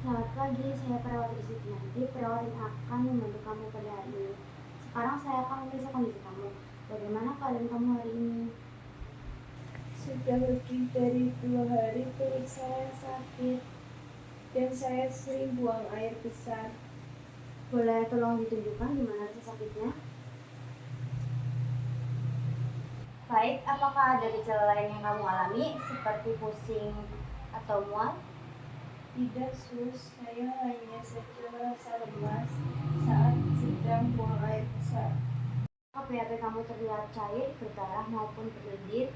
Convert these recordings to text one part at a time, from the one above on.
Selamat pagi, saya perawat Nanti perawat yang akan membantu kamu pada hari ini. Sekarang saya akan memeriksa kondisi kamu. Bagaimana keadaan kamu hari ini? Sudah lebih dari 2 hari perut saya sakit dan saya sering buang air besar. Boleh tolong ditunjukkan di mana rasa sakitnya? Baik, apakah ada gejala lain yang kamu alami seperti pusing atau mual? Tidak, sus, saya hanya saja rasa lemas saat sedang buang air besar. Apakah BAB kamu terlihat cair, berdarah maupun berlendir?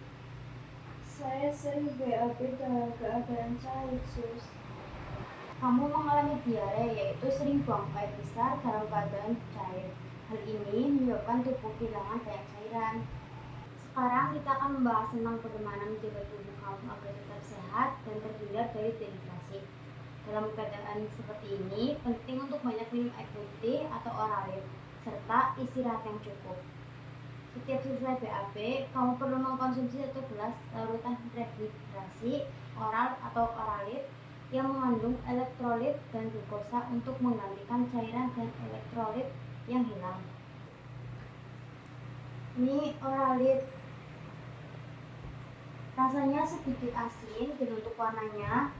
Saya sering BAB dalam keadaan cair, sus. Kamu mengalami diare, yaitu sering buang air besar dalam keadaan cair. Hal ini menyebabkan tubuh kehilangan banyak cairan. Sekarang kita akan membahas tentang bagaimana menjaga tubuh kamu agar tetap sehat dan terhindar dari dehidrasi. Dalam keadaan seperti ini, penting untuk banyak minum air putih atau Oralit, serta istirahat yang cukup. Setiap selesai BAB, kamu perlu mengkonsumsi 1 gelas larutan rehidrasi oral atau Oralit yang mengandung elektrolit dan glukosa untuk menggantikan cairan dan elektrolit yang hilang. Ini Oralit. Rasanya sedikit asin dan untuk warnanya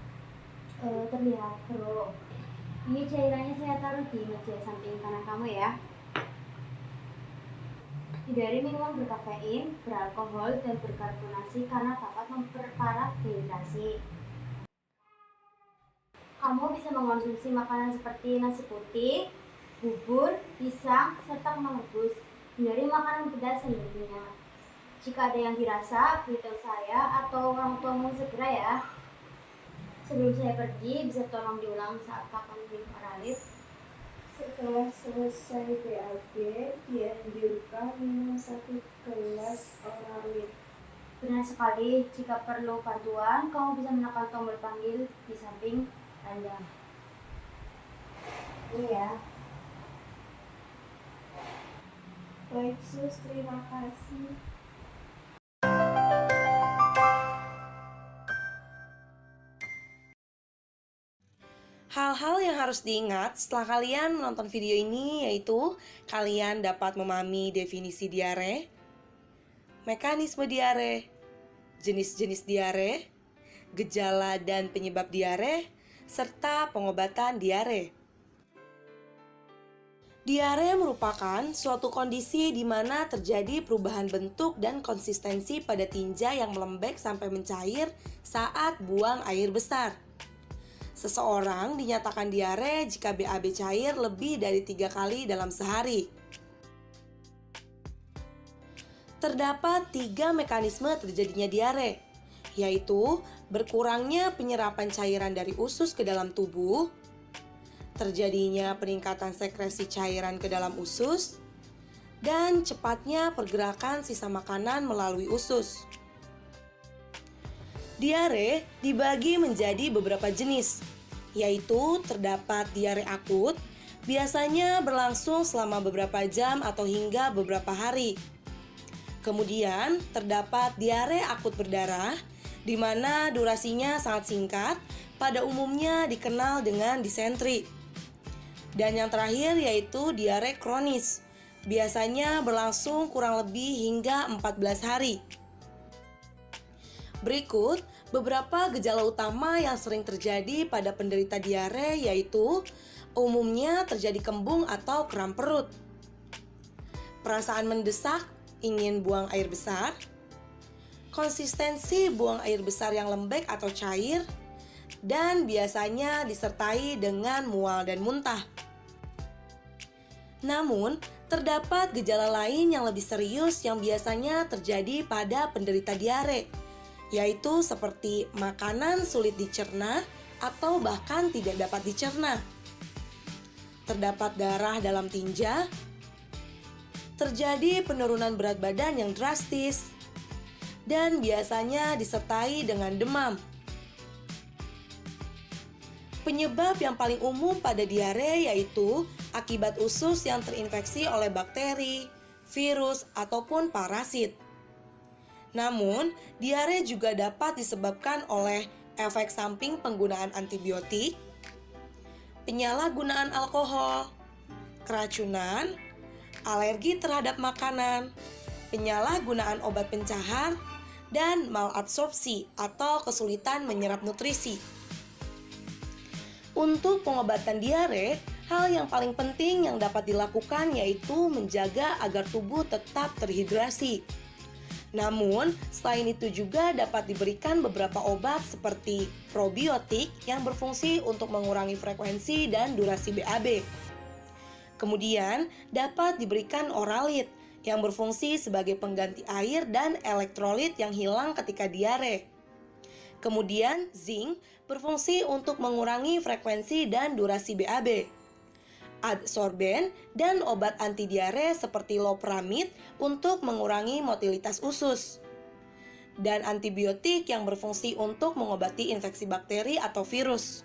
terlihat keruh. Ini cairannya saya taruh di meja samping kanan kamu ya. Hindari minuman berkafein, beralkohol, dan berkarbonasi karena dapat memperparah dehidrasi. Kamu bisa mengonsumsi makanan seperti nasi putih, bubur, pisang, serta kentang rebus. Hindari makanan pedas selebihnya. Jika ada yang dirasa, beritahu saya atau orang tuamu segera ya. Sebelum saya pergi, bisa tolong diulang saat kapan minum Oralit? Setelah selesai BAB, dianjurkan minum 1 gelas Oralit. Benar sekali, jika perlu bantuan, kamu bisa menekan tombol panggil di samping ranjang. Ini ya. Baik, sus, terima kasih. Hal-hal yang harus diingat setelah kalian menonton video ini yaitu kalian dapat memahami definisi diare, mekanisme diare, jenis-jenis diare, gejala dan penyebab diare, serta pengobatan diare. Diare merupakan suatu kondisi di mana terjadi perubahan bentuk dan konsistensi pada tinja yang melembek sampai mencair saat buang air besar. Seseorang dinyatakan diare jika BAB cair lebih dari 3 kali dalam sehari. Terdapat 3 mekanisme terjadinya diare, yaitu berkurangnya penyerapan cairan dari usus ke dalam tubuh, terjadinya peningkatan sekresi cairan ke dalam usus, dan cepatnya pergerakan sisa makanan melalui usus. Diare dibagi menjadi beberapa jenis, yaitu terdapat diare akut, biasanya berlangsung selama beberapa jam atau hingga beberapa hari. Kemudian terdapat diare akut berdarah, di mana durasinya sangat singkat, pada umumnya dikenal dengan disentri. Dan yang terakhir yaitu diare kronis, biasanya berlangsung kurang lebih hingga 14 hari. Berikut beberapa gejala utama yang sering terjadi pada penderita diare yaitu umumnya terjadi kembung atau kram perut, perasaan mendesak, ingin buang air besar, konsistensi buang air besar yang lembek atau cair, dan biasanya disertai dengan mual dan muntah. Namun, terdapat gejala lain yang lebih serius yang biasanya terjadi pada penderita diare, yaitu seperti makanan sulit dicerna atau bahkan tidak dapat dicerna. Terdapat darah dalam tinja, terjadi penurunan berat badan yang drastis, dan biasanya disertai dengan demam. Penyebab yang paling umum pada diare yaitu akibat usus yang terinfeksi oleh bakteri, virus, ataupun parasit. Namun, diare juga dapat disebabkan oleh efek samping penggunaan antibiotik, penyalahgunaan alkohol, keracunan, alergi terhadap makanan, penyalahgunaan obat pencahar, dan malabsorpsi atau kesulitan menyerap nutrisi. Untuk pengobatan diare, hal yang paling penting yang dapat dilakukan yaitu menjaga agar tubuh tetap terhidrasi. Namun, selain itu juga dapat diberikan beberapa obat seperti probiotik yang berfungsi untuk mengurangi frekuensi dan durasi BAB. Kemudian, dapat diberikan oralit yang berfungsi sebagai pengganti air dan elektrolit yang hilang ketika diare. Kemudian, zinc berfungsi untuk mengurangi frekuensi dan durasi BAB. Adsorben dan obat anti diare seperti loperamid untuk mengurangi motilitas usus. Dan antibiotik yang berfungsi untuk mengobati infeksi bakteri atau virus.